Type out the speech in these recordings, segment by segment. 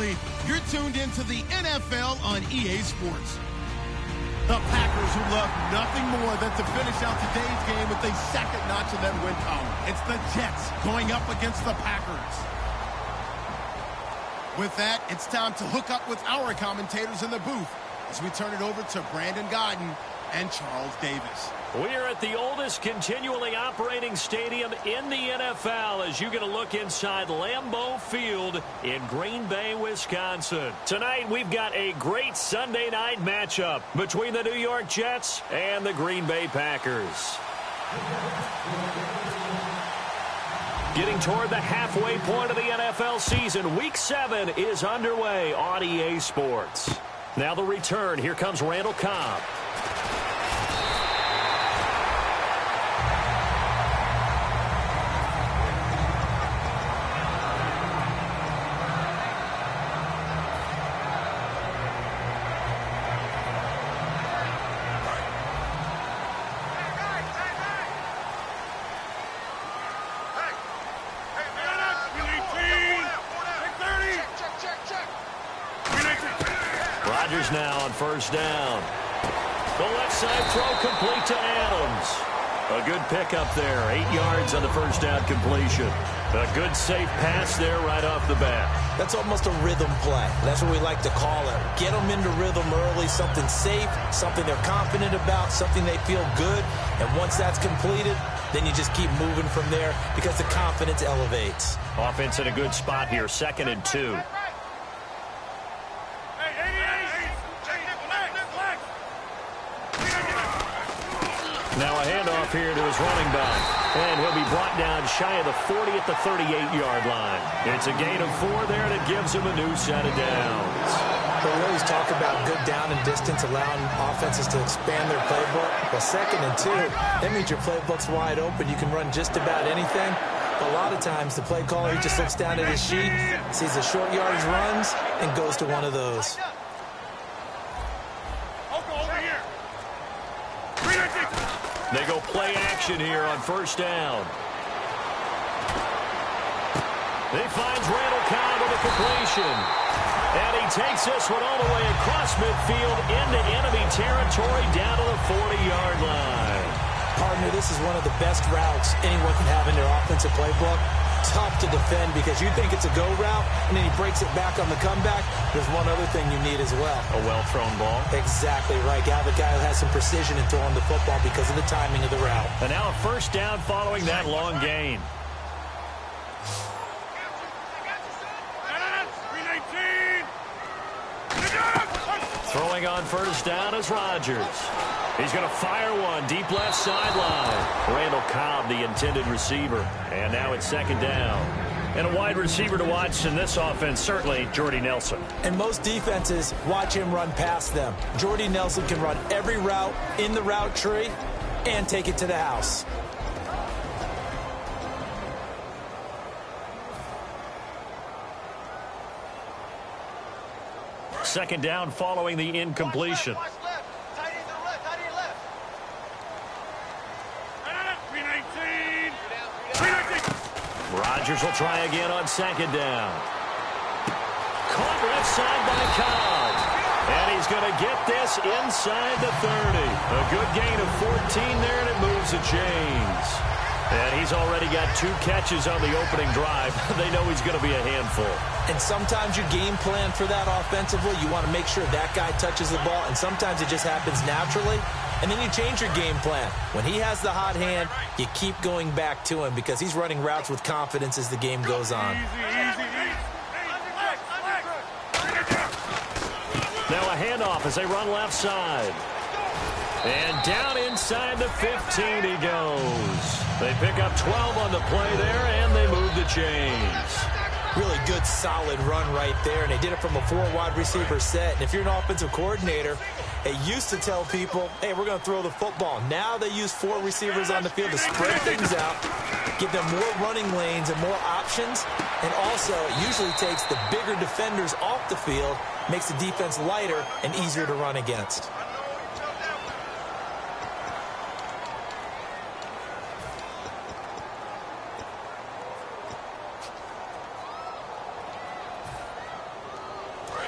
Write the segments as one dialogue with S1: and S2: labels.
S1: Absolutely. You're tuned into the NFL on EA Sports. The Packers, who love nothing more than to finish out today's game with a second notch in that win column. It's the Jets going up against the Packers. With that, it's time to hook up with our commentators in the booth as we turn it over to Brandon Gaudin and Charles Davis.
S2: We're at the oldest continually operating stadium in the NFL as you get a look inside Lambeau Field in Green Bay, Wisconsin. Tonight, we've got a great Sunday night matchup between the New York Jets and the Green Bay Packers. Getting toward the halfway point of the NFL season, Week 7 is underway on EA Sports. Now the return. Here comes Randall Cobb. Rodgers now on first down. The left side throw complete to Adams. A good pickup there. 8 yards on the first down completion. A good safe pass there right off the bat.
S3: That's almost a rhythm play. That's what we like to call it. Get them into rhythm early, something safe, something they're confident about, something they feel good. And once that's completed, then you just keep moving from there because the confidence elevates.
S2: Offense in a good spot here, 2nd and 2. Now a handoff here to his running back. And he'll be brought down shy of the 40 at the 38-yard line. It's a gain of 4 there, and it gives him a new set of downs.
S3: We always talk about good down and distance, allowing offenses to expand their playbook. Well, 2nd and 2, that means your playbook's wide open. You can run just about anything. But a lot of times, the play caller, he just looks down at his sheet, sees the short yardage runs, and goes to one of those.
S2: They go play action here on first down. He finds Randall Cobb with a completion. And he takes this one all the way across midfield into enemy territory down to the 40-yard line.
S3: Partner, this is one of the best routes anyone can have in their offensive playbook. Tough to defend because you think it's a go route, and then he breaks it back on the comeback. There's one other thing you need as well.
S2: A well-thrown ball.
S3: Exactly right. You have a guy who has some precision in throwing the football because of the timing of the route.
S2: And now a first down following that long gain. Throwing on first down is Rodgers. He's going to fire one deep left sideline. Randall Cobb, the intended receiver. And now it's 2nd down. And a wide receiver to watch in this offense, certainly Jordy Nelson.
S3: And most defenses watch him run past them. Jordy Nelson can run every route in the route tree and take it to the house.
S2: Second down following the incompletion. Rodgers will try again on 2nd down. Caught left side by Cobb. And he's going to get this inside the 30. A good gain of 14 there, and it moves the chains. And he's already got 2 catches on the opening drive. They know he's going to be a handful.
S3: And sometimes you game plan for that offensively. You want to make sure that guy touches the ball, and sometimes it just happens naturally. And then you change your game plan. When he has the hot hand, you keep going back to him because he's running routes with confidence as the game goes on.
S2: Now a handoff as they run left side. And down inside the 15 he goes. They pick up 12 on the play there, and they move the chains.
S3: Really good, solid run right there, and they did it from a 4 wide receiver set. And if you're an offensive coordinator, they used to tell people, hey, we're going to throw the football. Now they use 4 receivers on the field to spread things out, give them more running lanes and more options, and also it usually takes the bigger defenders off the field, makes the defense lighter and easier to run against.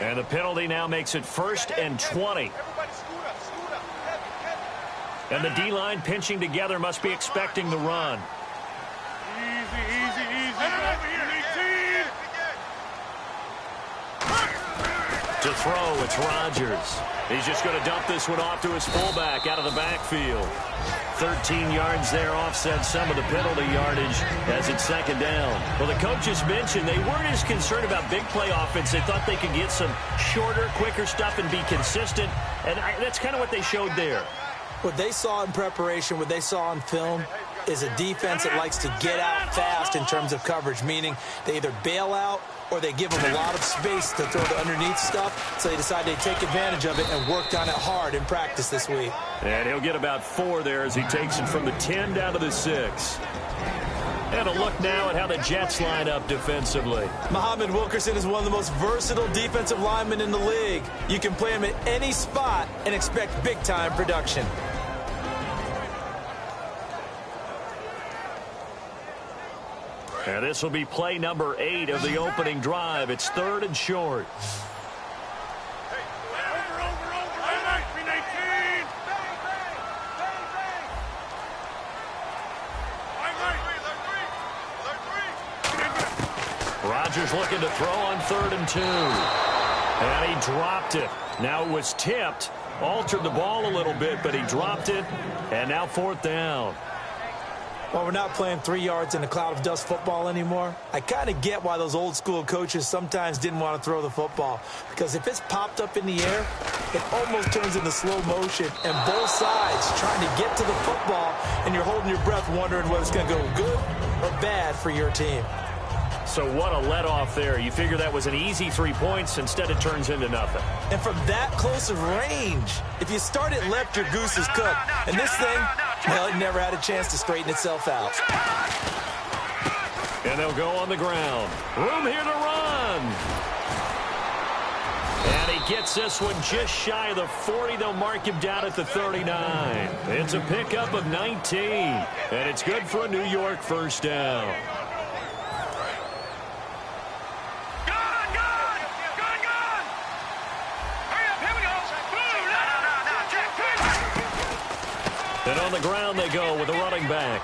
S2: And the penalty now makes it 1st and 20. And the D-line pinching together must be expecting the run. To throw, it's Rodgers. He's just going to dump this one off to his fullback out of the backfield. 13 yards there, offset some of the penalty yardage as it's 2nd down. Well, the coaches mentioned they weren't as concerned about big play offense. They thought they could get some shorter, quicker stuff and be consistent. And that's kind of what they showed there.
S3: What they saw in preparation, what they saw on film, is a defense that likes to get out fast in terms of coverage, meaning they either bail out or they give them a lot of space to throw the underneath stuff, so they decide they take advantage of it and worked on it hard in practice this week.
S2: And he'll get about 4 there as he takes it from the 10 down to the 6. And a look now at how the Jets line up defensively.
S3: Muhammad Wilkerson is one of the most versatile defensive linemen in the league. You can play him at any spot and expect big-time production.
S2: And this will be play number 8 of the opening drive. It's 3rd and short. Rodgers looking to throw on 3rd and 2. And he dropped it. Now it was tipped. Altered the ball a little bit, but he dropped it. And now 4th down.
S3: Well, we're not playing 3 yards in a cloud of dust football anymore. I kind of get why those old school coaches sometimes didn't want to throw the football. Because if it's popped up in the air, it almost turns into slow motion. And both sides trying to get to the football, and you're holding your breath wondering whether it's going to go good or bad for your team.
S2: So what a let-off there. You figure that was an easy 3 points. Instead, it turns into nothing.
S3: And from that close of range, if you start it left, your goose is cooked. And this thing, well, it never had a chance to straighten itself out.
S2: And they'll go on the ground. Room here to run. And he gets this one just shy of the 40. They'll mark him down at the 39. It's a pickup of 19. And it's good for a New York 1st down. And on the ground they go with a running back.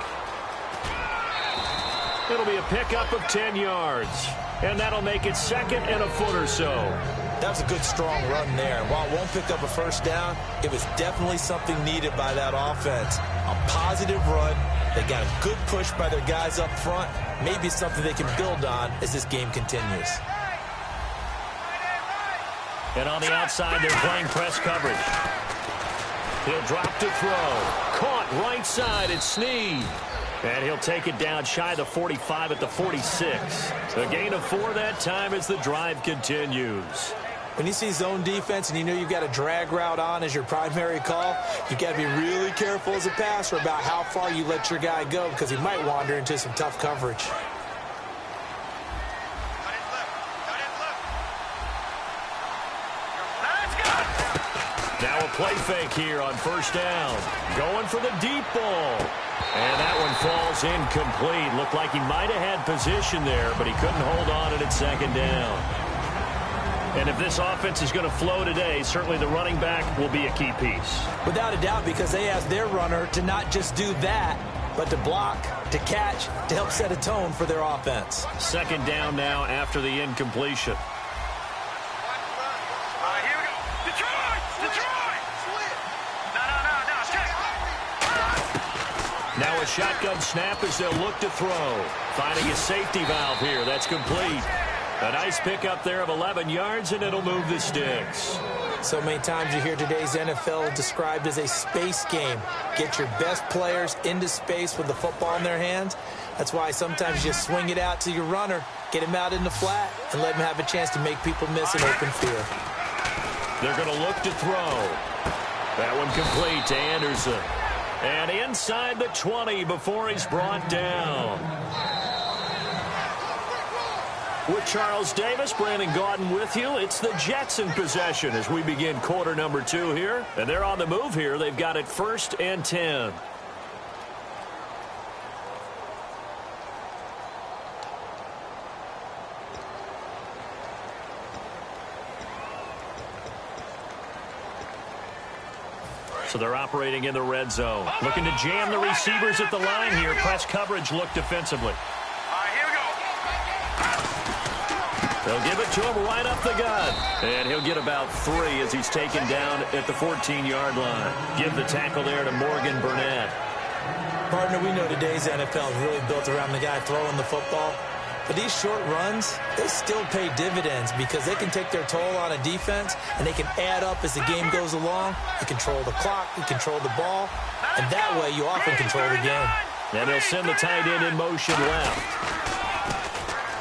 S2: It'll be a pickup of 10 yards. And that'll make it 2nd and a foot or so.
S3: That was a good, strong run there. While it won't pick up a 1st down, it was definitely something needed by that offense. A positive run. They got a good push by their guys up front. Maybe something they can build on as this game continues.
S2: And on the outside, they're playing press coverage. He'll drop to throw. Caught right side. It's Snead. And he'll take it down shy of the 45 at the 46. A gain of 4 that time as the drive continues.
S3: When you see zone defense and you know you've got a drag route on as your primary call, you've got to be really careful as a passer about how far you let your guy go because he might wander into some tough coverage.
S2: Now a play fake here on 1st down. Going for the deep ball. And that one falls incomplete. Looked like he might have had position there, but he couldn't hold on it at 2nd down. And if this offense is going to flow today, certainly the running back will be a key piece.
S3: Without a doubt, because they asked their runner to not just do that, but to block, to catch, to help set a tone for their offense.
S2: 2nd down now after the incompletion. Now a shotgun snap as they'll look to throw. Finding a safety valve here. That's complete. A nice pickup there of 11 yards, and it'll move the sticks.
S3: So many times you hear today's NFL described as a space game. Get your best players into space with the football in their hands. That's why sometimes you just swing it out to your runner, get him out in the flat, and let him have a chance to make people miss an open field.
S2: They're going to look to throw. That one complete to Anderson. And inside the 20 before he's brought down. With Charles Davis, Brandon Gaudin with you. It's the Jets in possession as we begin quarter number 2 here. And they're on the move here. They've got it 1st and 10. So they're operating in the red zone. Looking to jam the receivers at the line here. Press coverage look defensively. They'll give it to him right up the gut. And he'll get about 3 as he's taken down at the 14-yard line. Give the tackle there to Morgan Burnett.
S3: Partner, we know today's NFL is really built around the guy throwing the football. But these short runs, they still pay dividends because they can take their toll on a defense and they can add up as the game goes along. You control the clock, you control the ball, and that way you often control the game.
S2: And they'll send the tight end in motion left.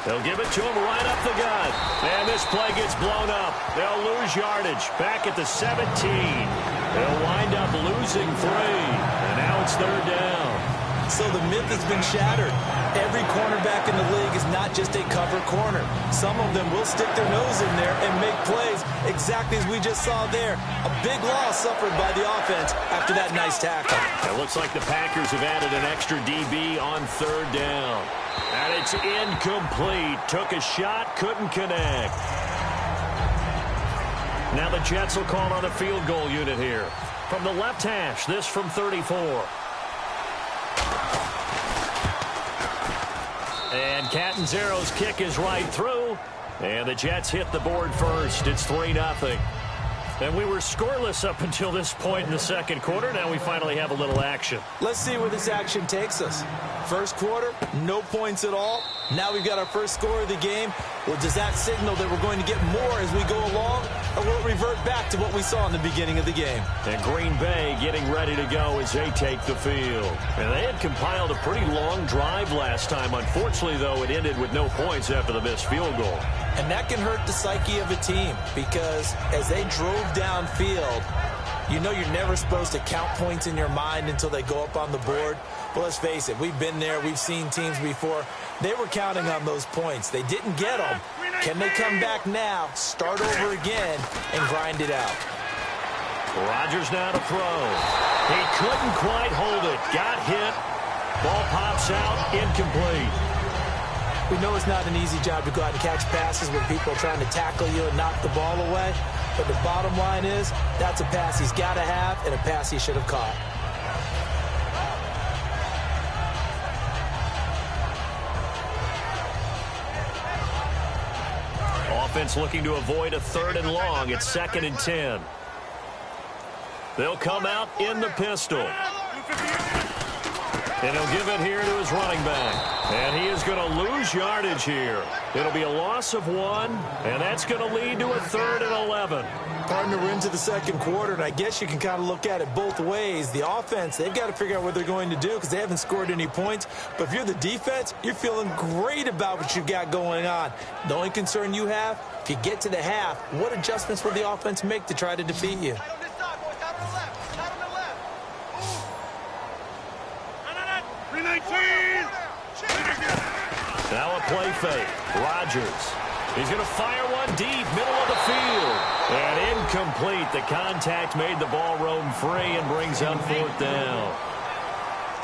S2: They'll give it to him right up the gut. And this play gets blown up. They'll lose yardage back at the 17. They'll wind up losing 3. And now it's 3rd down.
S3: So the myth has been shattered. Every cornerback in the league is not just a cover corner. Some of them will stick their nose in there and make plays exactly as we just saw there. A big loss suffered by the offense after that nice tackle.
S2: It looks like the Packers have added an extra DB on 3rd down. And it's incomplete. Took a shot, couldn't connect. Now the Jets will call on a field goal unit here. From the left hash, this from 34. And Catanzaro's kick is right through. And the Jets hit the board first. It's 3-0. And we were scoreless up until this point in the second quarter. Now we finally have a little action.
S3: Let's see where this action takes us. First quarter, no points at all. Now we've got our first score of the game. Well, does that signal that we're going to get more as we go along? Or will it revert back to what we saw in the beginning of the game?
S2: And Green Bay getting ready to go as they take the field. And they had compiled a pretty long drive last time. Unfortunately, though, it ended with no points after the missed field goal.
S3: And that can hurt the psyche of a team because as they drove downfield, you know you're never supposed to count points in your mind until they go up on the board. But let's face it, we've been there. We've seen teams before. They were counting on those points. They didn't get them. Can they come back now, start over again, and grind it out?
S2: Rodgers now to throw. He couldn't quite hold it. Got hit. Ball pops out. Incomplete.
S3: We know it's not an easy job to go out and catch passes when people are trying to tackle you and knock the ball away. But the bottom line is, that's a pass he's got to have and a pass he should have caught.
S2: Offense looking to avoid a 3rd and long. It's 2nd and 10. They'll come out in the pistol. And he'll give it here to his running back. And he is going to lose yardage here. It'll be a loss of 1, and that's going to lead to a 3rd and 11.
S3: Partner, we're into the second quarter, and I guess you can kind of look at it both ways. The offense, they've got to figure out what they're going to do because they haven't scored any points. But if you're the defense, you're feeling great about what you've got going on. The only concern you have, if you get to the half, what adjustments will the offense make to try to defeat you?
S2: Now a play fake. Rodgers. He's going to fire one deep, middle of the field. And incomplete. The contact made the ball roam free and brings up 4th down.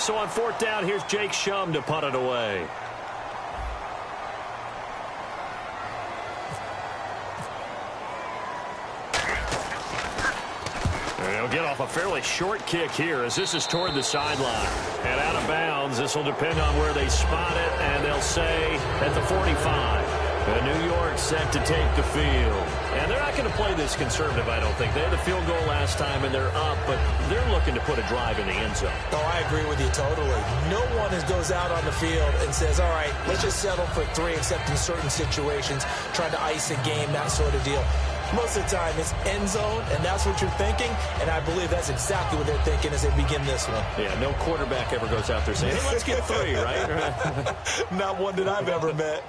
S2: So on 4th down, here's Jake Shum to punt it away. They'll get off a fairly short kick here as this is toward the sideline. And out of bounds, this will depend on where they spot it, and they'll say at the 45. And New York set to take the field. And they're not going to play this conservative, I don't think. They had the field goal last time, and they're up, but they're looking to put a drive in the end zone.
S3: Oh, I agree with you totally. No one goes out on the field and says, all right, let's just settle for 3, except in certain situations, trying to ice a game, that sort of deal. Most of the time, it's end zone, and that's what you're thinking, and I believe that's exactly what they're thinking as they begin this one.
S2: Yeah, no quarterback ever goes out there saying, hey, let's get 3, right?
S3: Not one that I've ever met.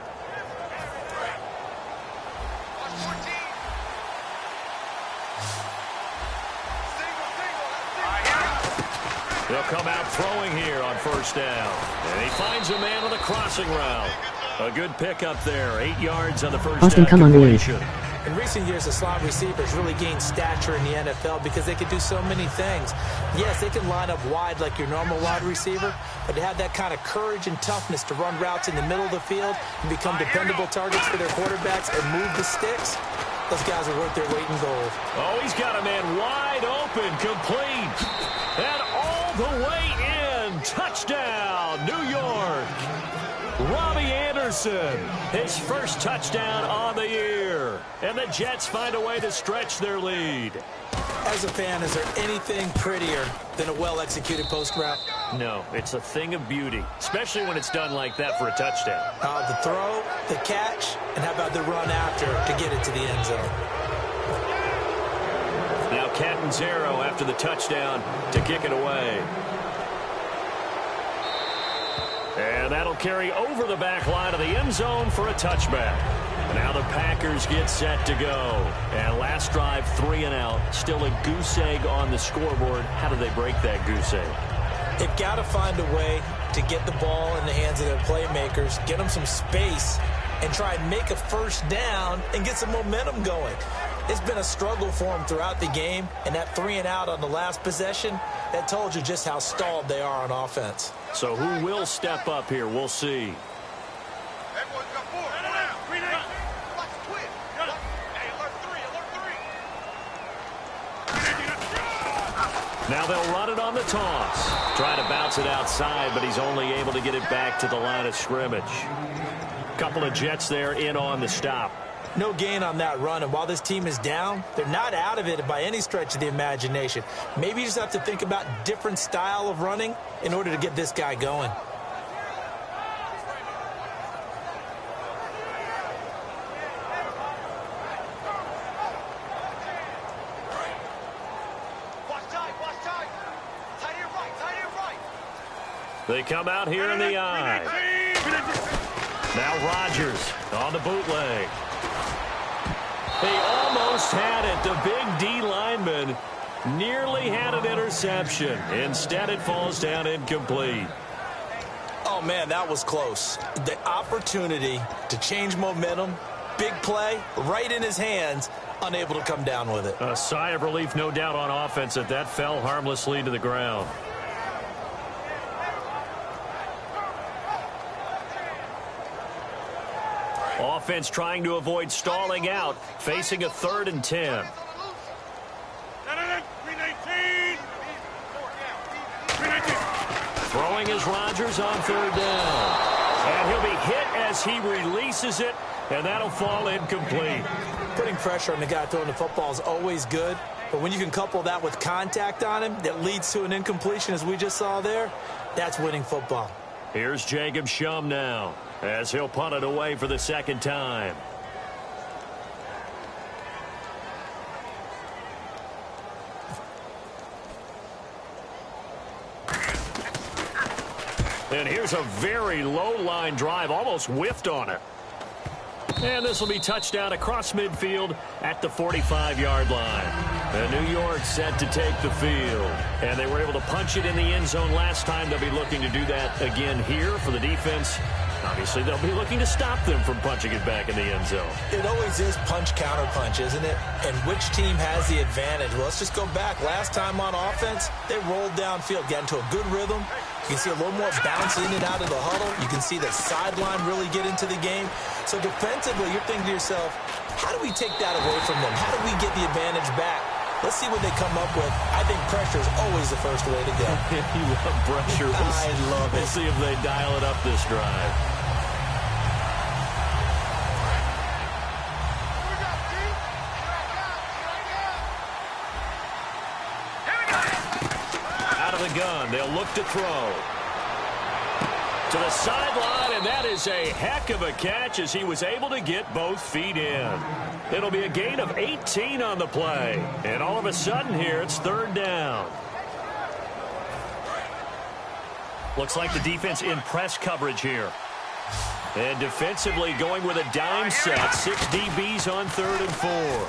S2: They'll come out throwing here on 1st down. And he finds a man on the crossing route. A good pickup there. 8 yards on the first down completion.
S3: In recent years, the slot receivers really gained stature in the NFL because they could do so many things. Yes, they can line up wide like your normal wide receiver, but to have that kind of courage and toughness to run routes in the middle of the field and become dependable targets for their quarterbacks and move the sticks, those guys are worth their weight in gold.
S2: Oh, he's got a man wide open. open, complete, and all the way in. Touchdown, New York. Robbie Anderson, his first touchdown on the year. And the Jets find a way to stretch their lead.
S3: As a fan, is there anything prettier than a well-executed post route?
S2: No, it's a thing of beauty, especially when it's done like that for a touchdown.
S3: The throw, the catch, and how about the run after to get it to the end zone?
S2: Now Catanzaro after the touchdown to kick it away. And that'll carry over the back line of the end zone for a touchback. Now the Packers get set to go. And last drive, 3 and out. Still a goose egg on the scoreboard. How do they break that goose egg?
S3: They've got to find a way to get the ball in the hands of their playmakers, get them some space, and try and make a first down and get some momentum going. It's been a struggle for them throughout the game, and that 3 and out on the last possession, that told you just how stalled they are on offense.
S2: So who will step up here? We'll see. Now they'll run it on the toss. Trying to bounce it outside, but he's only able to get it back to the line of scrimmage. Couple of Jets there in on the stop.
S3: No gain on that run, and while this team is down, they're not out of it by any stretch of the imagination. Maybe you just have to think about different style of running in order to get this guy going.
S2: They come out here in the eye. Now Rodgers on the bootleg. He almost had it. The big D lineman nearly had an interception. Instead, it falls down incomplete.
S3: Oh, man, that was close. The opportunity to change momentum, big play, right in his hands, unable to come down with it.
S2: A sigh of relief, no doubt, on offense that fell harmlessly to the ground. Offense trying to avoid stalling out, facing a 3rd and 10. Throwing is Rodgers on 3rd down. And he'll be hit as he releases it, and that'll fall incomplete.
S3: Putting pressure on the guy throwing the football is always good, but when you can couple that with contact on him that leads to an incompletion, as we just saw there, that's winning football.
S2: Here's Jacob Schum now, as he'll punt it away for the 2nd time. And here's a very low line drive, almost whiffed on it. And this will be touchdown across midfield at the 45-yard line. And New York set to take the field. And they were able to punch it in the end zone last time. They'll be looking to do that again here for the defense. Obviously, they'll be looking to stop them from punching it back in the end zone.
S3: It always is punch-counter-punch, isn't it? And which team has the advantage? Well, let's just go back. Last time on offense, they rolled downfield, got into a good rhythm. You can see a little more bounce in and out of the huddle. You can see the sideline really get into the game. So defensively, you're thinking to yourself, how do we take that away from them? How do we get the advantage back? Let's see what they come up with. I think pressure is always the first way to go.
S2: You love pressure.
S3: I love it.
S2: We'll see if they dial it up this drive. Out of the gun, they'll look to throw. To the sideline, and that is a heck of a catch as he was able to get both feet in. It'll be a gain of 18 on the play. And all of a sudden here, it's 3rd down. Looks like the defense in press coverage here. And defensively going with a dime set. 6 DBs on 3rd and 4.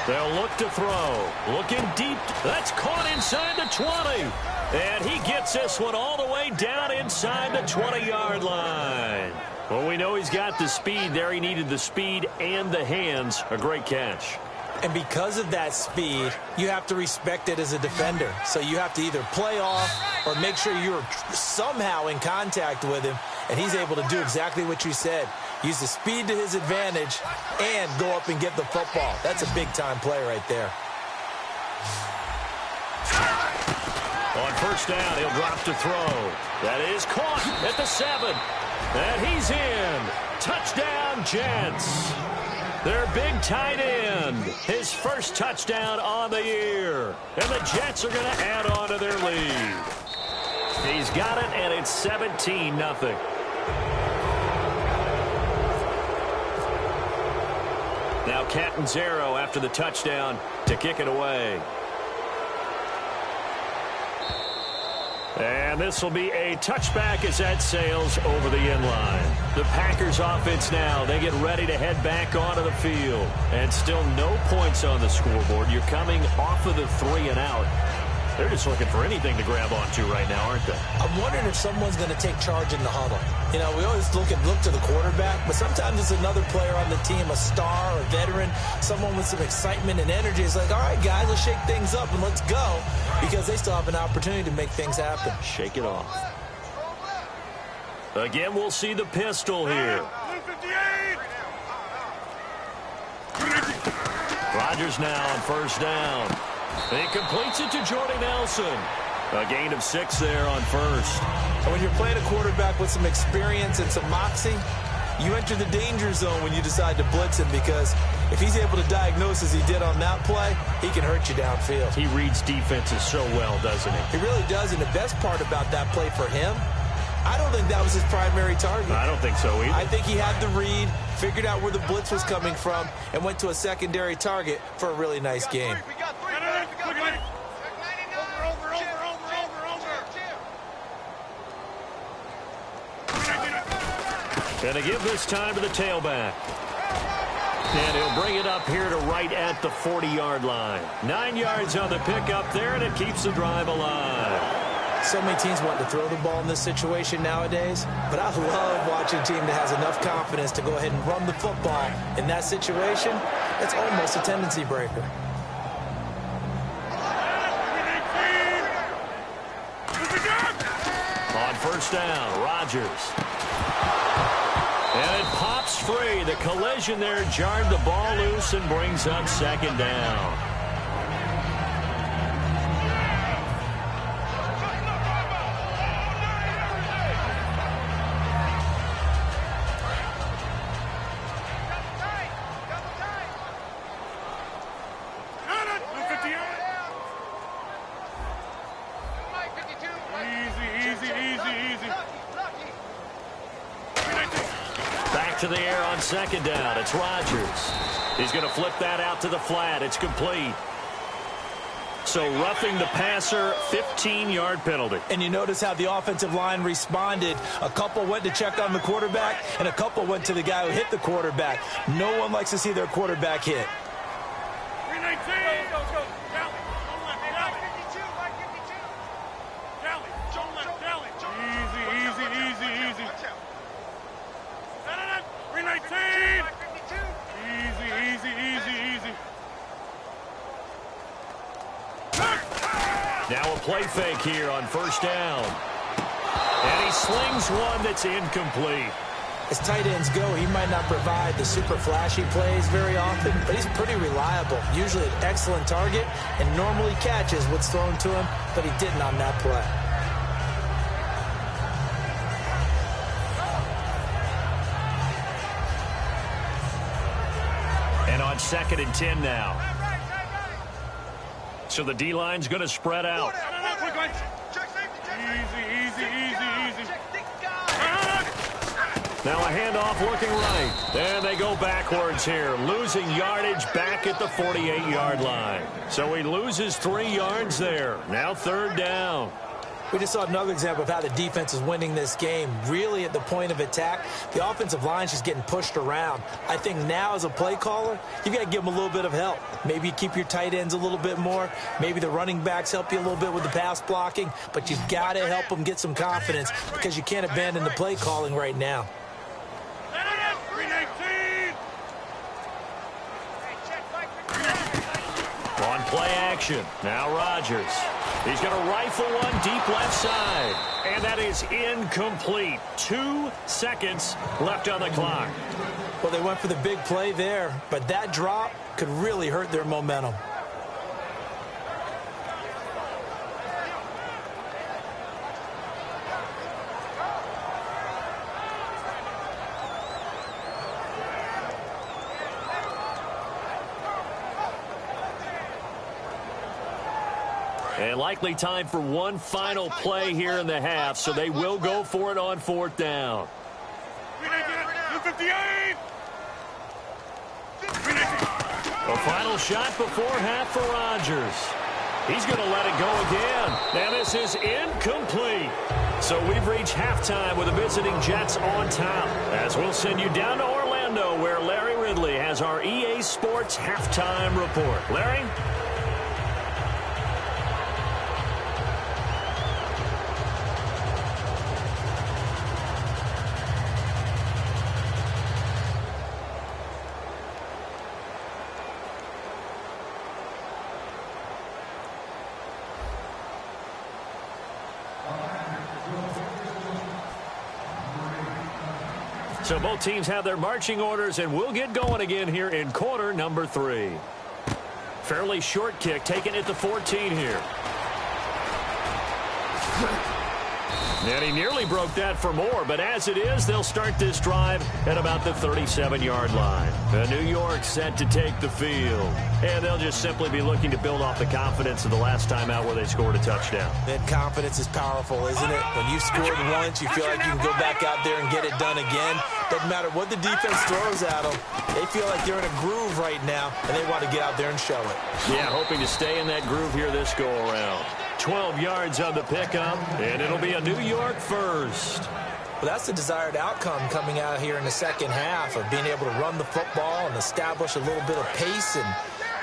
S2: They'll look to throw. Looking deep. That's caught inside the 20. And he gets this one all the way down inside the 20-yard line. Well, we know he's got the speed there. He needed the speed and the hands. A great catch.
S3: And because of that speed, you have to respect it as a defender. So you have to either play off or make sure you're somehow in contact with him. And he's able to do exactly what you said. Use the speed to his advantage and go up and get the football. That's a big-time play right there.
S2: On first down, he'll drop to throw. That is caught at the 7. And he's in. Touchdown, Jets. Their big tight end. His first touchdown on the year. And the Jets are going to add on to their lead. He's got it, and it's 17-0. Now Catanzaro after the touchdown to kick it away. And this will be a touchback as that sails over the end line. The Packers offense now, they get ready to head back onto the field. And still no points on the scoreboard. You're coming off of the 3 and out. They're just looking for anything to grab onto right now, aren't they?
S3: I'm wondering if someone's going to take charge in the huddle. You know, we always look to the quarterback, but sometimes it's another player on the team, a star, a veteran, someone with some excitement and energy. It's like, all right, guys, let's shake things up and let's go, because they still have an opportunity to make things happen.
S2: Shake it off. Again, we'll see the pistol here. Rodgers now on first down. He completes it to Jordy Nelson. A gain of 6 there on first.
S3: And when you're playing a quarterback with some experience and some moxie, you enter the danger zone when you decide to blitz him, because if he's able to diagnose as he did on that play, he can hurt you downfield.
S2: He reads defenses so well, doesn't he?
S3: He really does, and the best part about that play for him, I don't think that was his primary target.
S2: I don't think so either.
S3: I think he had the read, figured out where the blitz was coming from, and went to a secondary target for a really nice game.
S2: And to give this time to the tailback. And he'll bring it up here to right at the 40-yard line. 9 yards on the pickup there, and it keeps the drive alive.
S3: So many teams want to throw the ball in this situation nowadays, but I love watching a team that has enough confidence to go ahead and run the football. In that situation, it's almost a tendency breaker.
S2: On first down, Rodgers. And it pops free. The collision there jarred the ball loose and brings up second down. To the air on second down. It's Rodgers. He's going to flip that out to the flat. It's complete. So roughing the passer, 15-yard penalty.
S3: And you notice how the offensive line responded. A couple went to check on the quarterback, and a couple went to the guy who hit the quarterback. No one likes to see their quarterback hit.
S2: Now a play fake here on first down. And he slings one that's incomplete.
S3: As tight ends go, he might not provide the super flashy plays very often, but he's pretty reliable. Usually an excellent target, and normally catches what's thrown to him, but he didn't on that play.
S2: And on 2nd and 10 now. So the D-line's going to spread out. Now a handoff looking right. And they go backwards here, losing yardage back at the 48-yard line. So he loses 3 yards there. Now 3rd down.
S3: We just saw another example of how the defense is winning this game. Really at the point of attack, the offensive line's just getting pushed around. I think now as a play caller, you've got to give them a little bit of help. Maybe you keep your tight ends a little bit more. Maybe the running backs help you a little bit with the pass blocking. But you've got to help them get some confidence, because you can't abandon the play calling right now.
S2: On play action, now Rodgers. He's going to rifle one deep left side. And that is incomplete. 2 seconds left on the clock.
S3: Well, they went for the big play there, but that drop could really hurt their momentum.
S2: And likely time for one final play here in the half, so they will go for it on 4th down. A final shot before half for Rodgers. He's going to let it go again. And this is incomplete. So we've reached halftime with the visiting Jets on top. As we'll send you down to Orlando, where Larry Ridley has our EA Sports halftime report. Larry? So both teams have their marching orders, and we'll get going again here in quarter number 3. Fairly short kick, taken at the 14 here. And he nearly broke that for more, but as it is, they'll start this drive at about the 37-yard line. New York set to take the field, and they'll just simply be looking to build off the confidence of the last time out where they scored a touchdown.
S3: That confidence is powerful, isn't it? When you've scored once, you feel like you can go back out there and get it done again. Doesn't matter what the defense throws at them. They feel like they're in a groove right now, and they want to get out there and show it.
S2: Yeah, hoping to stay in that groove here this go-around. 12 yards on the pickup, and it'll be a New York first.
S3: Well, that's the desired outcome coming out here in the second half of being able to run the football and establish a little bit of pace and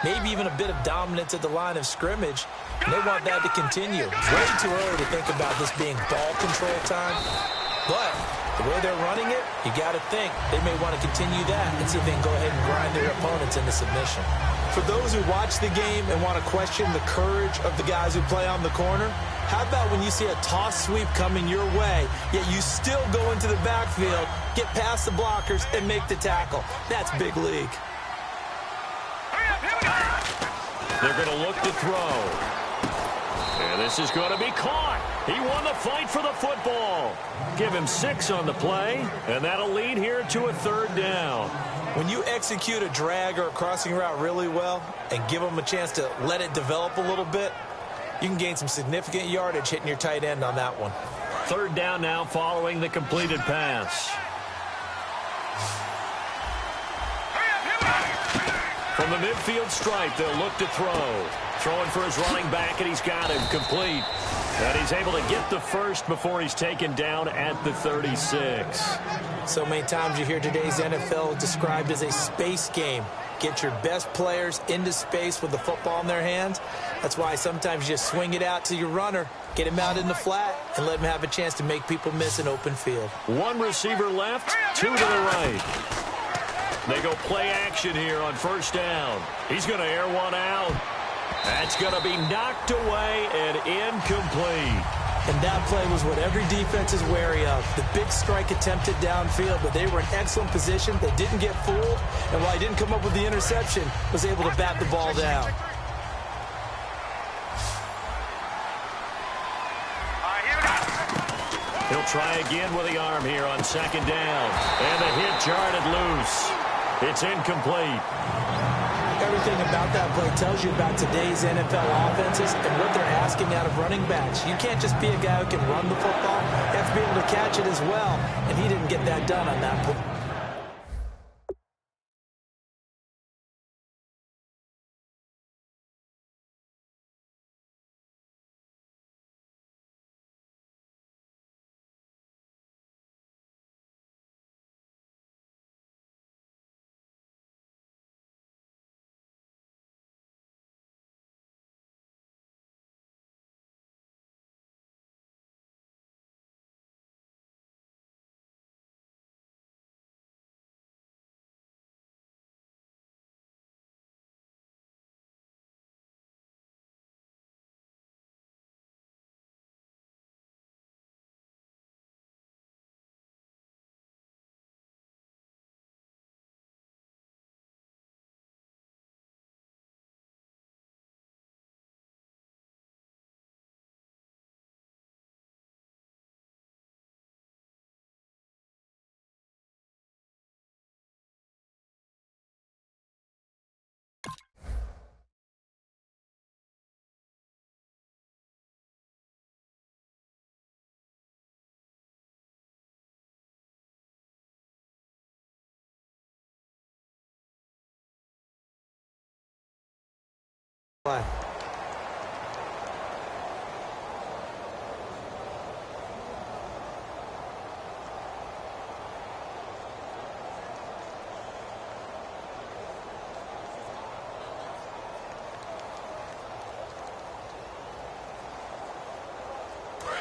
S3: maybe even a bit of dominance at the line of scrimmage. And they want that to continue. It's way too early to think about this being ball control time, but the way they're running it, you got to think they may want to continue that and see if they can go ahead and grind their opponents into submission. For those who watch the game and want to question the courage of the guys who play on the corner, how about when you see a toss sweep coming your way, yet you still go into the backfield, get past the blockers, and make the tackle? That's big league.
S2: They're going to look to throw. And this is going to be caught. He won the fight for the football. Give him 6 on the play, and that'll lead here to a 3rd down.
S3: When you execute a drag or a crossing route really well and give them a chance to let it develop a little bit, you can gain some significant yardage hitting your tight end on that one.
S2: 3rd down now following the completed pass. From the midfield stripe, they'll look to throw. Throwing for his running back, and he's got him complete. And he's able to get the first before he's taken down at the 36.
S3: So many times you hear today's NFL described as a space game. Get your best players into space with the football in their hands. That's why sometimes you just swing it out to your runner, get him out in the flat, and let him have a chance to make people miss an open field.
S2: 1 receiver left, 2 to the right. They go play action here on 1st down. He's going to air one out. That's going to be knocked away and incomplete.
S3: And that play was what every defense is wary of. The big strike attempted downfield, but they were in excellent position. They didn't get fooled, and while he didn't come up with the interception, was able to bat the ball down.
S2: He'll try again with the arm here on 2nd down. And the hit jarred it loose. It's incomplete.
S3: Everything about that play tells you about today's NFL offenses and what they're asking out of running backs. You can't just be a guy who can run the football. You have to be able to catch it as well, and he didn't get that done on that play. play.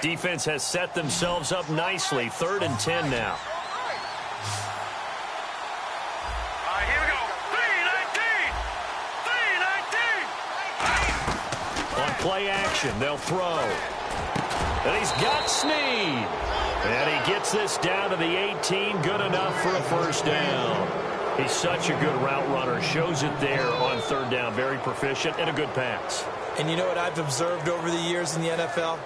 S2: Defense has set themselves up nicely. 3rd and 10 now.
S4: Here we go. 3-19.
S2: On play action, they'll throw. And he's got Snead. And he gets this down to the 18. Good enough for a first down. He's such a good route runner. Shows it there on 3rd down. Very proficient and a good pass.
S3: And you know what I've observed over the years in the NFL?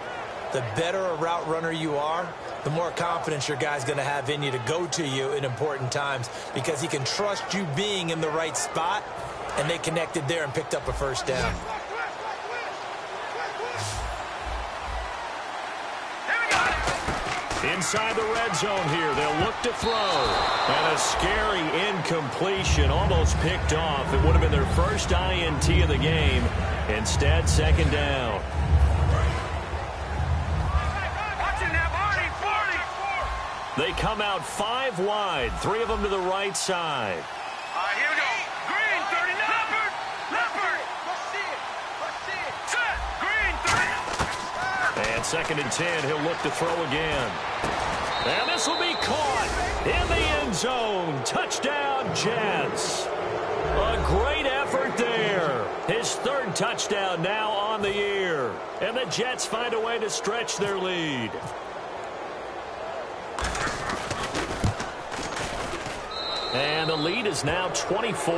S3: The better a route runner you are, the more confidence your guy's going to have in you to go to you in important times because he can trust you being in the right spot, and they connected there and picked up a first down.
S2: Inside the red zone here, they'll look to throw. And a scary incompletion, almost picked off. It would have been their first INT of the game. Instead, 2nd down. They come out 5 wide, 3 of them to the right side.
S4: Here we go. Green, 39. Leopard. Let's see it. Set. Green, 30.
S2: And 2nd and 10, he'll look to throw again. And this will be caught in the end zone. Touchdown, Jets. A great effort there. His 3rd touchdown now on the year. And the Jets find a way to stretch their lead. And the lead is now 24.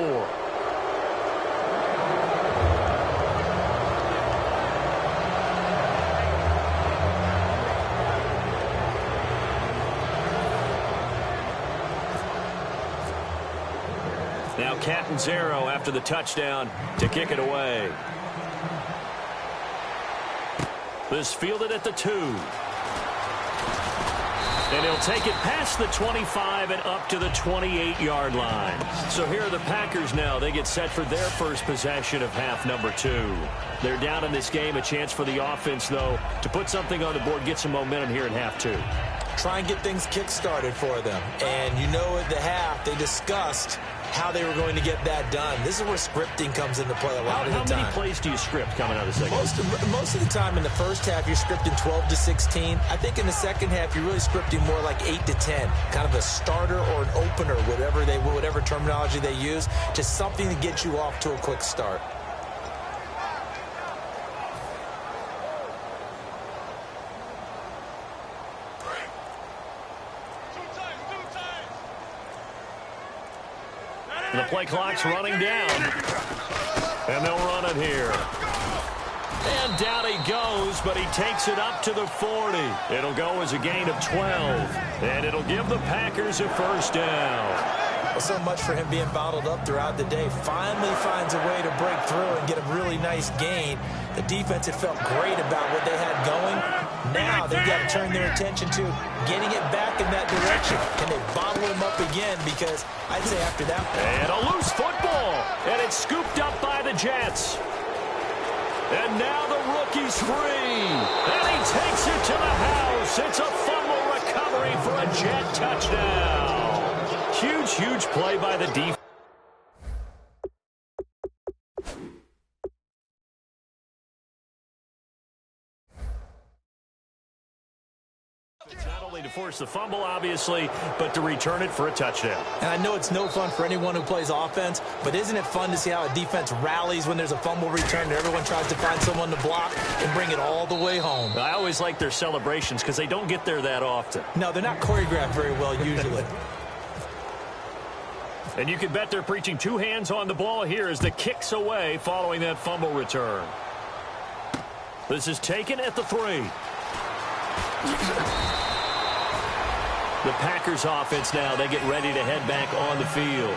S2: Now Catanzaro after the touchdown to kick it away. This fielded at the 2. And he'll take it past the 25 and up to the 28-yard line. So here are the Packers now. They get set for their first possession of half number 2. They're down in this game. A chance for the offense, though, to put something on the board, get some momentum here in half 2.
S3: Try and get things kick-started for them. And you know at the half, they discussed how they were going to get that done. This is where scripting comes into play a lot of the time.
S2: How many plays do you script coming out of the second?
S3: Most of the time in the first half, you're scripting 12 to 16. I think in the second half, you're really scripting more like 8 to 10. Kind of a starter or an opener, whatever terminology they use, just something to get you off to a quick start.
S2: The play clock's running down. And they'll run it here. And down he goes, but he takes it up to the 40. It'll go as a gain of 12. And it'll give the Packers a first down.
S3: Well, so much for him being bottled up throughout the day. Finally finds a way to break through and get a really nice gain. The defense had felt great about what they had going. Now they've got to turn their attention to getting it back in that direction. Can they bottle him up again? Because I'd say after that.
S2: And a loose football. And it's scooped up by the Jets. And now the rookie's free. And he takes it to the house. It's a fumble recovery for a Jet touchdown. Huge, huge play by the defense. Not only to force the fumble, obviously, but to return it for a touchdown.
S3: And I know it's no fun for anyone who plays offense, but isn't it fun to see how a defense rallies when there's a fumble return and everyone tries to find someone to block and bring it all the way home?
S2: I always like their celebrations because they don't get there that often.
S3: No, they're not choreographed very well usually.
S2: And you can bet they're preaching 2 hands on the ball here as the kick's away following that fumble return. This is taken at the 3. The Packers offense now, they get ready to head back on the field.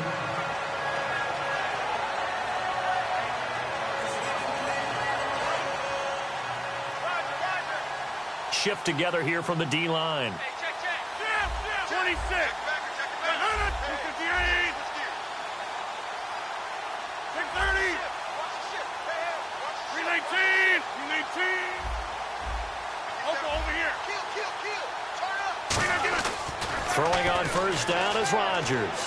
S2: Shift together here from the D-line.
S4: 26. 630. team. You need team. Over here. Kill. Turn up.
S2: Throwing on first down is Rodgers.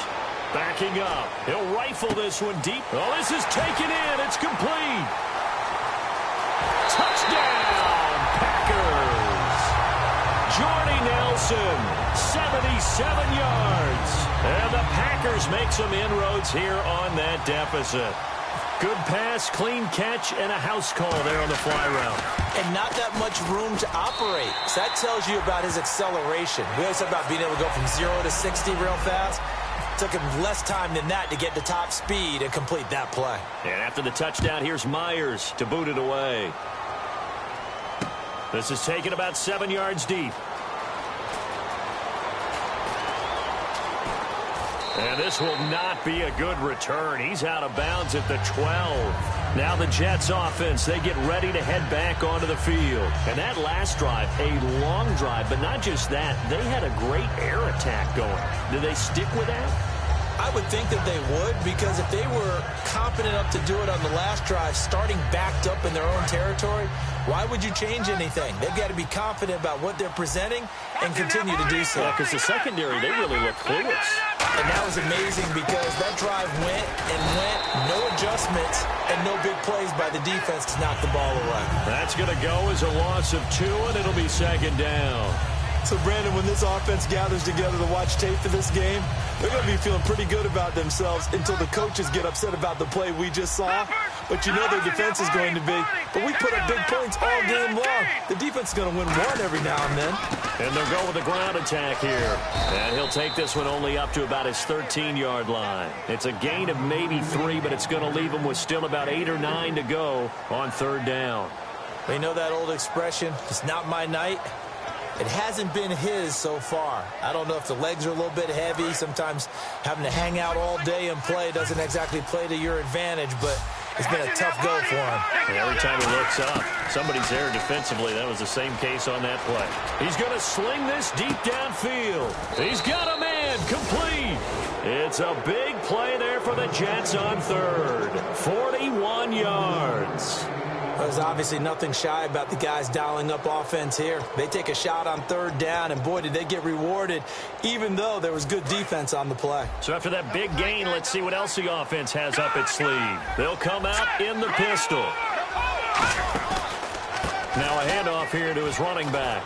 S2: Backing up. He'll rifle this one deep. Oh, this is taken in. It's complete. Touchdown, Packers. Jordy Nelson, 77 yards. And the Packers make some inroads here on that deficit. Good pass, clean catch, and a house call there on the fly route.
S3: And not that much room to operate. So that tells you about his acceleration. We always talk about being able to go from 0 to 60 real fast. It took him less time than that to get to top speed and complete that play.
S2: And after the touchdown, here's Myers to boot it away. This is taken about 7 yards deep. And this will not be a good return. He's out of bounds at the 12. Now the Jets offense, they get ready to head back onto the field. And that last drive, a long drive, but not just that. They had a great air attack going. Did they stick with that?
S3: I would think that they would, because if they were confident enough to do it on the last drive, starting backed up in their own territory, why would you change anything? They've got to be confident about what they're presenting and continue to do so.
S2: Yeah, because the secondary, they really look clueless.
S3: And that was amazing because that drive went and went, no adjustments, and no big plays by the defense to knock the ball away.
S2: That's going to go as a loss of 2, and it'll be second down.
S3: So, Brandon, when this offense gathers together to watch tape for this game, they're going to be feeling pretty good about themselves until the coaches get upset about the play we just saw. But you know their defense is going to be. But we put up big points all game long. The defense is going to win one every now and then.
S2: And they'll go with the ground attack here. And he'll take this one only up to about his 13-yard line. It's a gain of maybe 3, but it's going to leave him with still about 8 or 9 to go on third down.
S3: You know that old expression, it's not my night? It hasn't been his so far. I don't know if the legs are a little bit heavy. Sometimes having to hang out all day and play doesn't exactly play to your advantage, but it's been a tough go for him.
S2: And every time he looks up, somebody's there defensively. That was the same case on that play. He's going to sling this deep downfield. He's got a man complete. It's a big play there for the Jets on third. 41 yards.
S3: There's obviously nothing shy about the guys dialing up offense here. They take a shot on third down, and boy, did they get rewarded, even though there was good defense on the play.
S2: So after that big gain, let's see what else the offense has up its sleeve. They'll come out in the pistol. Now a handoff here to his running back.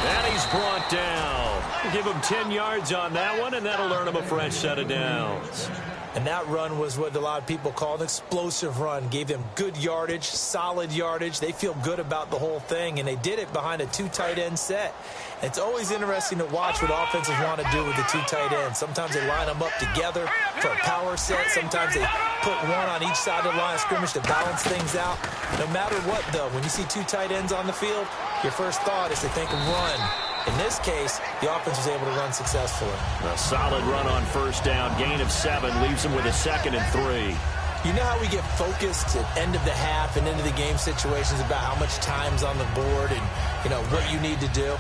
S2: And he's brought down. Give him 10 yards on that one, and that'll earn him a fresh set of downs.
S3: And that run was what a lot of people call an explosive run. Gave them good yardage, solid yardage. They feel good about the whole thing, and they did it behind a 2 tight end set. It's always interesting to watch what offenses want to do with the 2 tight ends. Sometimes they line them up together for a power set. Sometimes they put one on each side of the line of scrimmage to balance things out. No matter what, though, when you see 2 tight ends on the field, your first thought is to think of run. In this case, the offense was able to run successfully.
S2: A solid run on first down. Gain of 7 leaves them with a 2nd and 3.
S3: You know how we get focused at end of the half and into the game situations about how much time's on the board and, you know, what you need to do?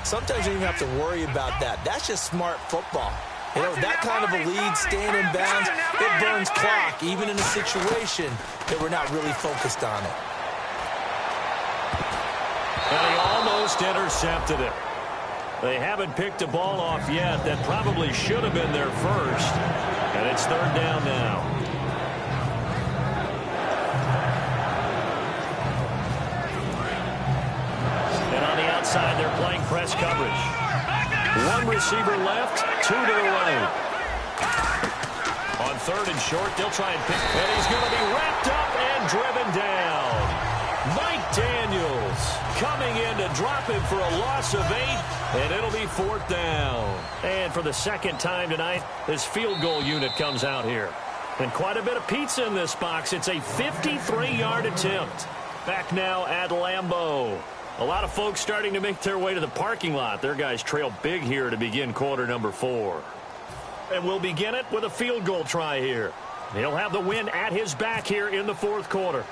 S3: Sometimes you don't even have to worry about that. That's just smart football. You know, that kind of a lead, staying in bounds, it burns clock, even in a situation that we're not really focused on it.
S2: And he almost intercepted it. They haven't picked a ball off yet. That probably should have been their first. And it's third down now. And on the outside, they're playing press coverage. 1 receiver left, 2 to the right. On third and short, they'll try and pick. And he's going to be wrapped up and driven down. Mike Daniels coming in to drop him for a loss of 8, and it'll be 4th down. And for the second time tonight, this field goal unit comes out here. And quite a bit of pizza in this box. It's a 53-yard attempt. Back now at Lambeau. A lot of folks starting to make their way to the parking lot. Their guys trail big here to begin quarter number 4. And we'll begin it with a field goal try here. He'll have the win at his back here in the 4th quarter.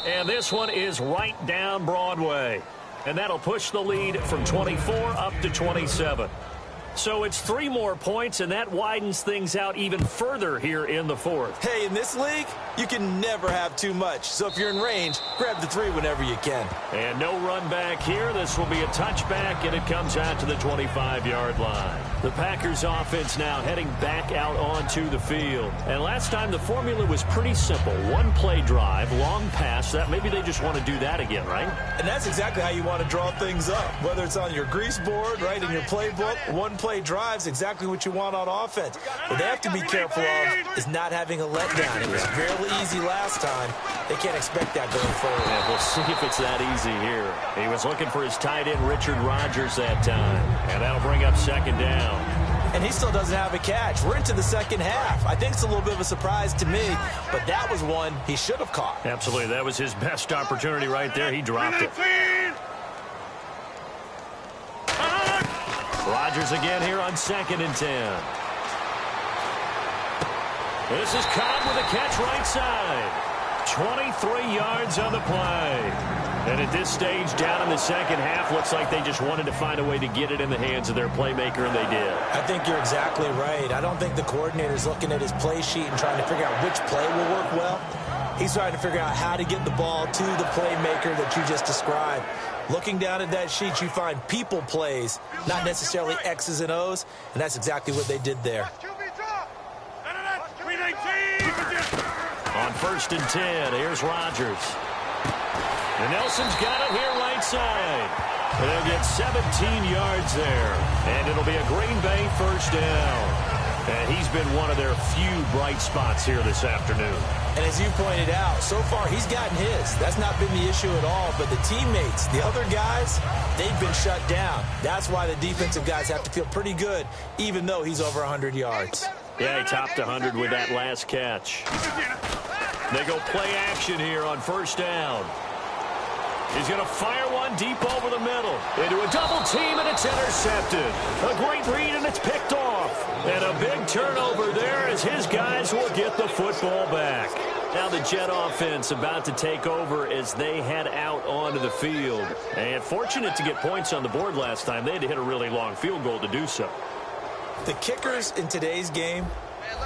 S2: And this one is right down Broadway. And that'll push the lead from 24 up to 27. So it's 3 more points, and that widens things out even further here in the fourth.
S3: Hey, in this league, you can never have too much. So if you're in range, grab the 3 whenever you can.
S2: And no run back here. This will be a touchback, and it comes out to the 25-yard line. The Packers offense now heading back out onto the field. And last time the formula was pretty simple. 1 play drive, long pass. That maybe they just want to do that again, right?
S3: And that's exactly how you want to draw things up. Whether it's on your grease board, right, in your playbook, 1 play drive is exactly what you want on offense. What they have to be careful of is not having a letdown. It was fairly easy last time. They can't expect that going forward.
S2: Yeah, we'll see if it's that easy here. He was looking for his tight end, Richard Rodgers, that time. And that'll bring up 2nd down.
S3: And he still doesn't have a catch. We're into the second half. I think it's a little bit of a surprise to me, but that was one he should have caught.
S2: Absolutely. That was his best opportunity right there. He dropped it. Rodgers again here on 2nd and 10. This is Cobb with a catch right side. 23 yards on the play. And at this stage, down in the second half, looks like they just wanted to find a way to get it in the hands of their playmaker, and they did.
S3: I think you're exactly right. I don't think the coordinator's looking at his play sheet and trying to figure out which play will work well. He's trying to figure out how to get the ball to the playmaker that you just described. Looking down at that sheet, you find people plays, not necessarily X's and O's, and that's exactly what they did there.
S2: On 1st and 10, here's Rodgers. And Nelson's got it here right side. And they'll get 17 yards there. And it'll be a Green Bay 1st down. And he's been one of their few bright spots here this afternoon.
S3: And as you pointed out, so far he's gotten his. That's not been the issue at all. But the teammates, the other guys, they've been shut down. That's why the defensive guys have to feel pretty good, even though he's over 100 yards.
S2: Yeah, he topped 100 with that last catch. They go play action here on 1st down. He's going to fire one deep over the middle. Into a double team, and it's intercepted. A great read, and it's picked off. And a big turnover there as his guys will get the football back. Now the Jet offense about to take over as they head out onto the field. And fortunate to get points on the board last time. They had to hit a really long field goal to do so.
S3: The kickers in today's game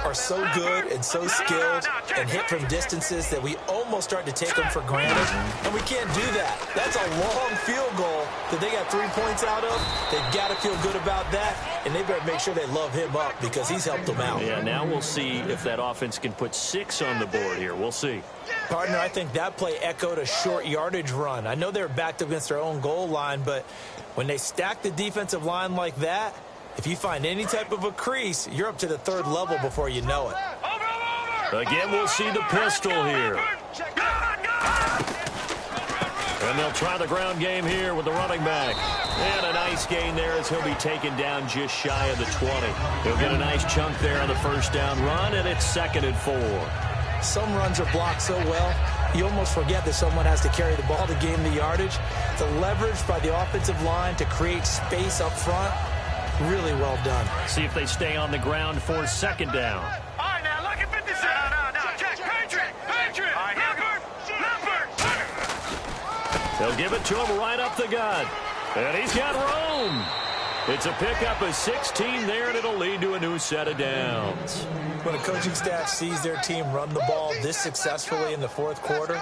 S3: are so good and so skilled and hit from distances that we almost start to take them for granted, and we can't do that. That's a long field goal that they got 3 points out of. They've got to feel good about that, and they better make sure they love him up because he's helped them out.
S2: Yeah, now we'll see if that offense can put 6 on the board here. We'll see.
S3: Partner, I think that play echoed a short yardage run. I know they were backed up against their own goal line, but when they stack the defensive line like that, if you find any type of a crease, you're up to the 3rd level before you know it.
S2: Again, we'll see the pistol here. And they'll try the ground game here with the running back. And a nice gain there as he'll be taken down just shy of the 20. He'll get a nice chunk there on the 1st down run, and it's 2nd and 4.
S3: Some runs are blocked so well, you almost forget that someone has to carry the ball to gain the yardage. The leverage by the offensive line to create space up front, really well done.
S2: See if they stay on the ground for 2nd down.
S4: All right, now look at 56. No. Check. Patriot. Leopard.
S2: They'll give it to him right up the gut. And he's got room. It's a pickup of 16 there, and it'll lead to a new set of downs.
S3: When a coaching staff sees their team run the ball this successfully in the 4th quarter,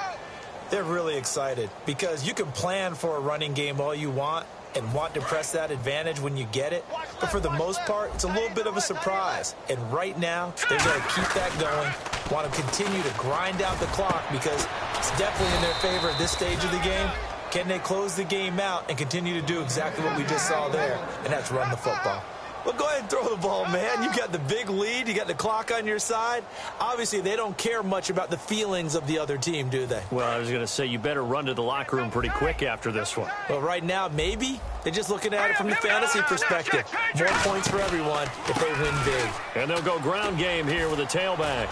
S3: they're really excited because you can plan for a running game all you want and want to press that advantage when you get it. But for the most part, it's a little bit of a surprise. And right now, they're going to keep that going, want to continue to grind out the clock because it's definitely in their favor at this stage of the game. Can they close the game out and continue to do exactly what we just saw there, and that's run the football? Well, go ahead and throw the ball, man. You got the big lead. You got the clock on your side. Obviously, they don't care much about the feelings of the other team, do they?
S2: Well, I was going to say you better run to the locker room pretty quick after this one.
S3: Well, right now, maybe. They're just looking at it from the fantasy perspective. More points for everyone if they win big.
S2: And they'll go ground game here with a tailback.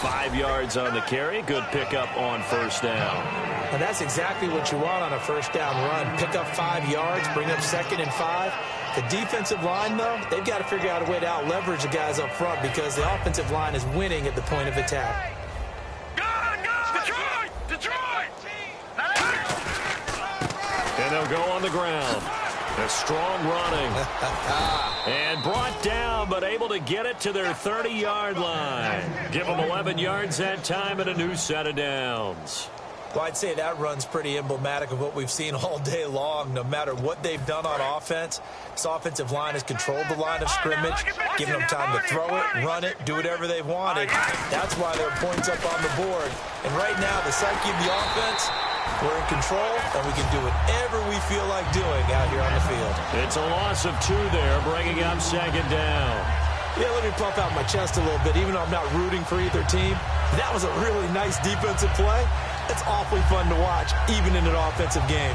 S2: 5 yards on the carry. Good pickup on 1st down.
S3: And that's exactly what you want on a 1st down run. Pick up 5 yards, bring up 2nd and 5. The defensive line, though, they've got to figure out a way to out-leverage the guys up front because the offensive line is winning at the point of attack.
S4: Detroit!
S2: And they'll go on the ground. A strong running. And brought down, but able to get it to their 30-yard line. Give them 11 yards that time and a new set of downs.
S3: Well, I'd say that run's pretty emblematic of what we've seen all day long. No matter what they've done on offense, this offensive line has controlled the line of scrimmage, given them time to throw it, run it, do whatever they've wanted. That's why there are points up on the board. And right now, the psyche of the offense, we're in control, and we can do whatever we feel like doing out here on the field.
S2: It's a loss of 2 there, bringing up second down.
S3: Yeah, let me puff out my chest a little bit, even though I'm not rooting for either team. That was a really nice defensive play. It's awfully fun to watch, even in an offensive game.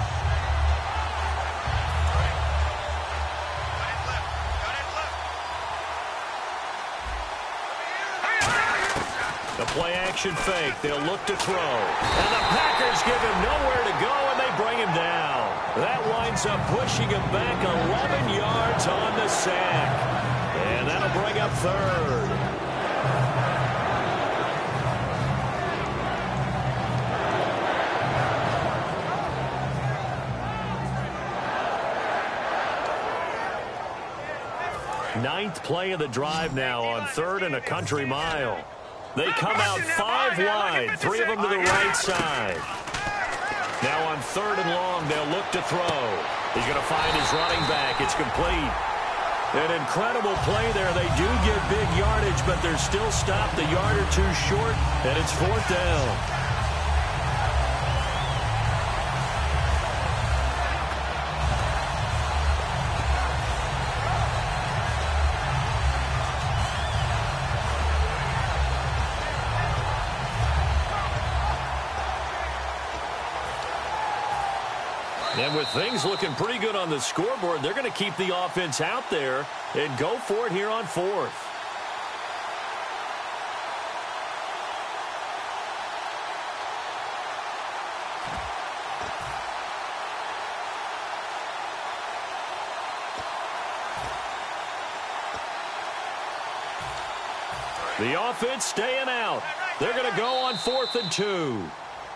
S2: The play-action fake. They'll look to throw. And the Packers give him nowhere to go, and they bring him down. That winds up pushing him back 11 yards on the sack. And that'll bring up third. Ninth play of the drive now on 3rd and a country mile. They come out 5 wide, 3 of them to the right side. Now on 3rd and long, they'll look to throw. He's going to find his running back. It's complete. An incredible play there. They do get big yardage, but they're still stopped a yard or 2 short, and it's 4th down. And with things looking pretty good on the scoreboard, they're going to keep the offense out there and go for it here on 4th. The offense staying out. They're going to go on 4th and 2.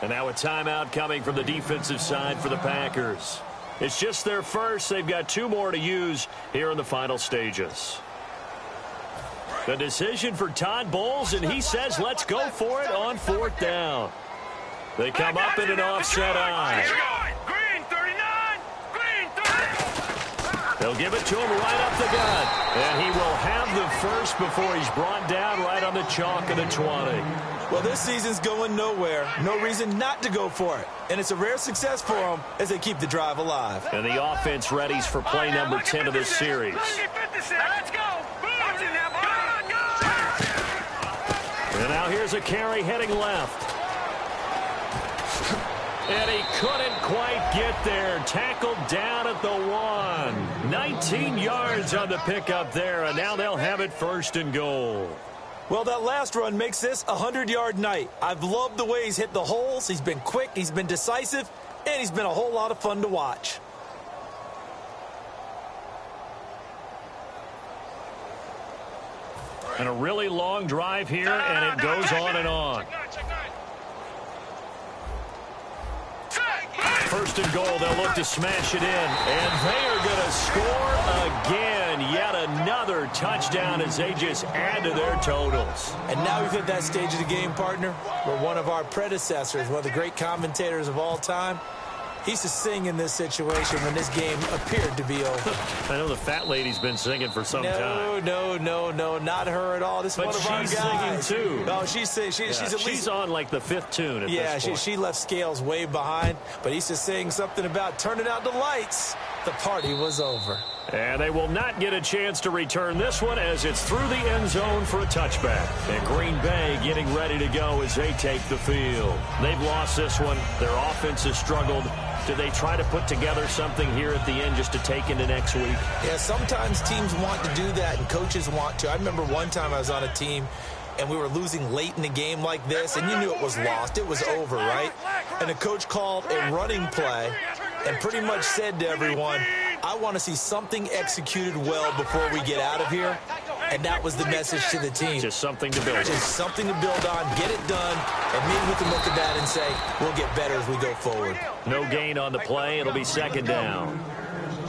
S2: And now a timeout coming from the defensive side for the Packers. It's just their first. They've got 2 more to use here in the final stages. The decision for Todd Bowles, and he says let's go for it on 4th down. They come up in an offset eye.
S4: Green 39, green 30.
S2: They'll give it to him right up the gut. And he will have the first before he's brought down right on the chalk of the 20.
S3: Well, this season's going nowhere. No reason not to go for it. And it's a rare success for them as they keep the drive alive.
S2: And the offense readies for play number 10 of this series.
S4: Let's go.
S2: And now here's a carry heading left. And he couldn't quite get there. Tackled down at the 1. 19 yards on the pickup there, and now they'll have it 1st and goal.
S3: Well, that last run makes this a 100-yard night. I've loved the way he's hit the holes. He's been quick, he's been decisive, and he's been a whole lot of fun to watch.
S2: And a really long drive here, and it goes on and on. 1st and goal, they'll look to smash it in. And they are going to score again. Yet another touchdown as they just add to their totals.
S3: And now we've hit that stage of the game, partner, where one of our predecessors, one of the great commentators of all time, he used to sing in this situation when this game appeared to be over.
S2: I know the fat lady's been singing for some time.
S3: No, not her at all. This is one of our guys.
S2: But she's singing too.
S3: No, she's at least,
S2: she's on like the 5th tune at this point.
S3: she left Scales way behind, but he used to sing something about turning out the lights. The party was over.
S2: And they will not get a chance to return this one as it's through the end zone for a touchback. And Green Bay getting ready to go as they take the field. They've lost this one. Their offense has struggled. Do they try to put together something here at the end just to take into next week?
S3: Yeah, sometimes teams want to do that and coaches want to. I remember one time I was on a team and we were losing late in the game like this, and you knew it was lost. It was over, right? And the coach called a running play and pretty much said to everyone, I want to see something executed well before we get out of here. And that was the message to the team.
S2: Just something to build on.
S3: Just something to build on, get it done, and maybe we can look at that and say, we'll get better as we go forward.
S2: No gain on the play. It'll be 2nd down.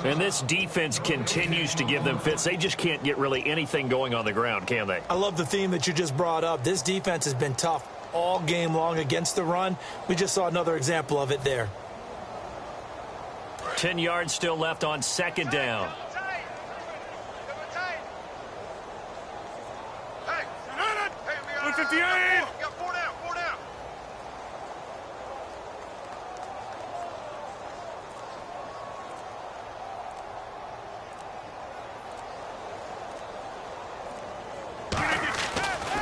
S2: And this defense continues to give them fits. They just can't get really anything going on the ground, can they?
S3: I love the theme that you just brought up. This defense has been tough all game long against the run. We just saw another example of it there.
S2: 10 yards still left on second down.
S4: Hey, 158. Got 4 down, 4 down.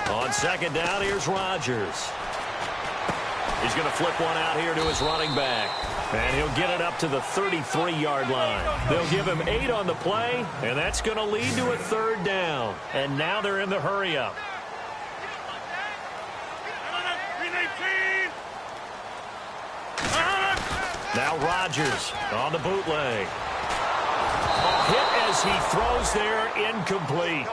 S2: On second down, here's Rodgers. He's going to flip one out here to his running back. And he'll get it up to the 33-yard line. They'll give him 8 on the play, and that's going to lead to a third down. And now they're in the hurry-up. Now Rodgers on the bootleg. A hit as he throws there, incomplete.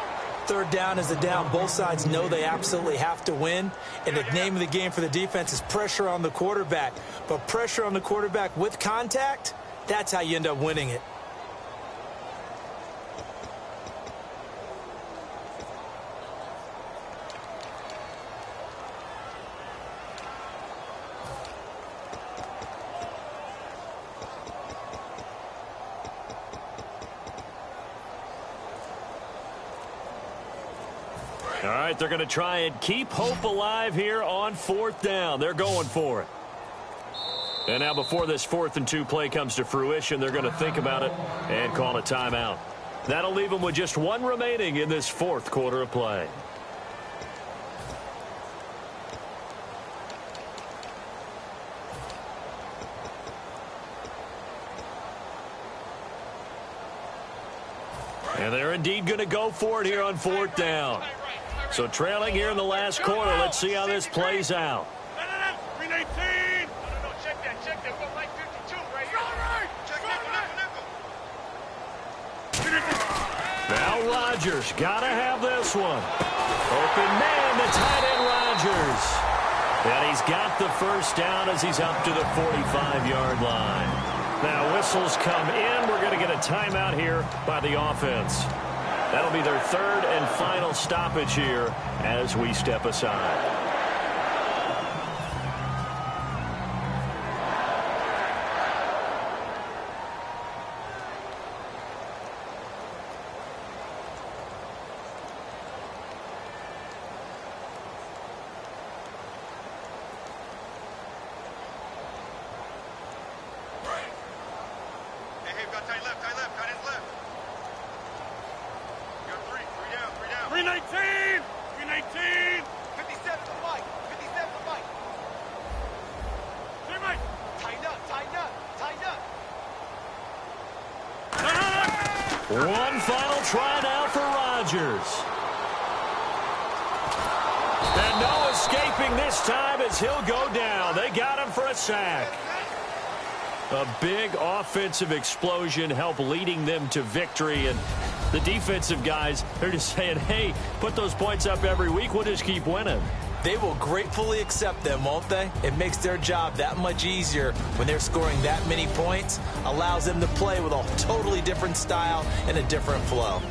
S3: Third down is the down. Both sides know they absolutely have to win. And the name of the game for the defense is pressure on the quarterback. But pressure on the quarterback with contact, that's how you end up winning it.
S2: All right, they're going to try and keep hope alive here on fourth down. They're going for it. And now before this 4th and 2 play comes to fruition, they're going to think about it and call a timeout. That'll leave them with just 1 remaining in this 4th quarter of play. And they're indeed going to go for it here on 4th down. So trailing here in the last quarter, let's see how this plays out. Now Rodgers got to have this one. Open man, the tight end Rodgers. And he's got the first down as he's up to the 45-yard line. Now whistles come in. We're going to get a timeout here by the offense. That'll be their 3rd and final stoppage here as we step aside.
S4: Hey, got tight left, tight ends left. You got 3 down, 3 down. 319, 319. 57 to Mike, 57 to Mike. Hey, Mike. Tighten up, tighten up, tighten up.
S2: One final try now for Rodgers. And no escaping this time as he'll go down. They got him for a sack. A big offensive explosion helped leading them to victory. And the defensive guys, they're just saying, hey, put those points up every week. We'll just keep winning.
S3: They will gratefully accept them, won't they? It makes their job that much easier when they're scoring that many points. Allows them to play with a totally different style and a different flow.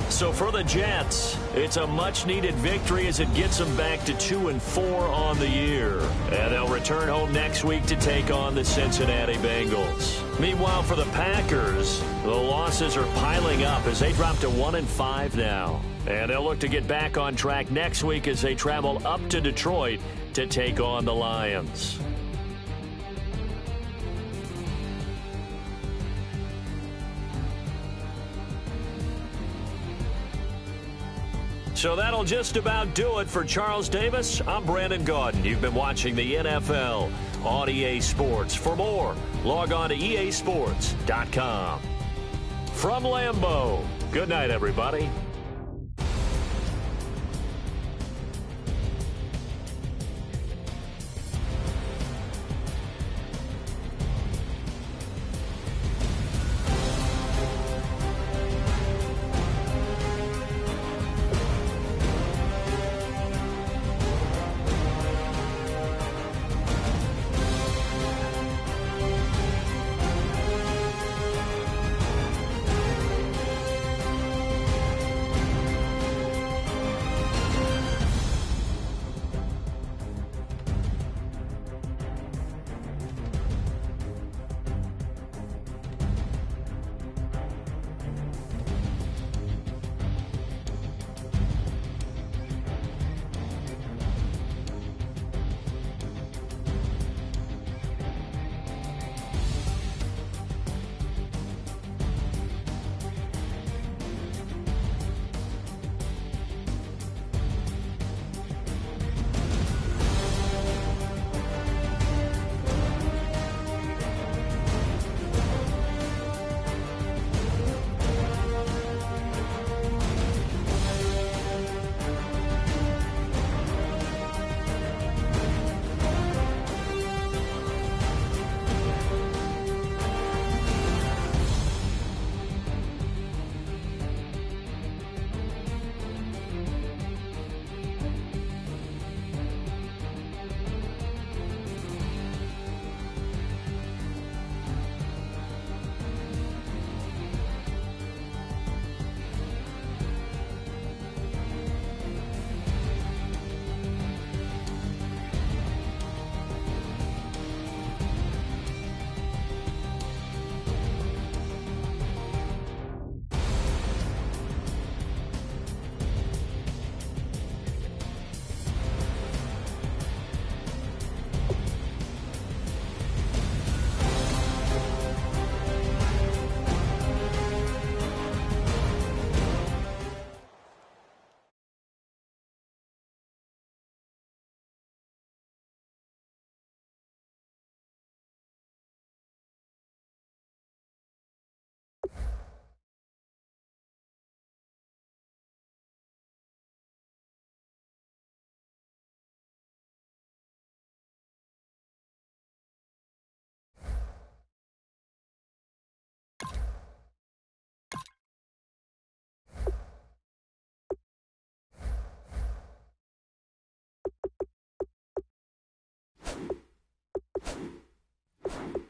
S2: So for the Jets, it's a much-needed victory as it gets them back to 2-4 on the year. And they'll return home next week to take on the Cincinnati Bengals. Meanwhile, for the Packers, the losses are piling up as they drop to 1-5 now. And they'll look to get back on track next week as they travel up to Detroit to take on the Lions. So that'll just about do it for Charles Davis. I'm Brandon Gaudin. You've been watching the NFL on EA Sports. For more, log on to easports.com. From Lambeau, good night, everybody.
S5: You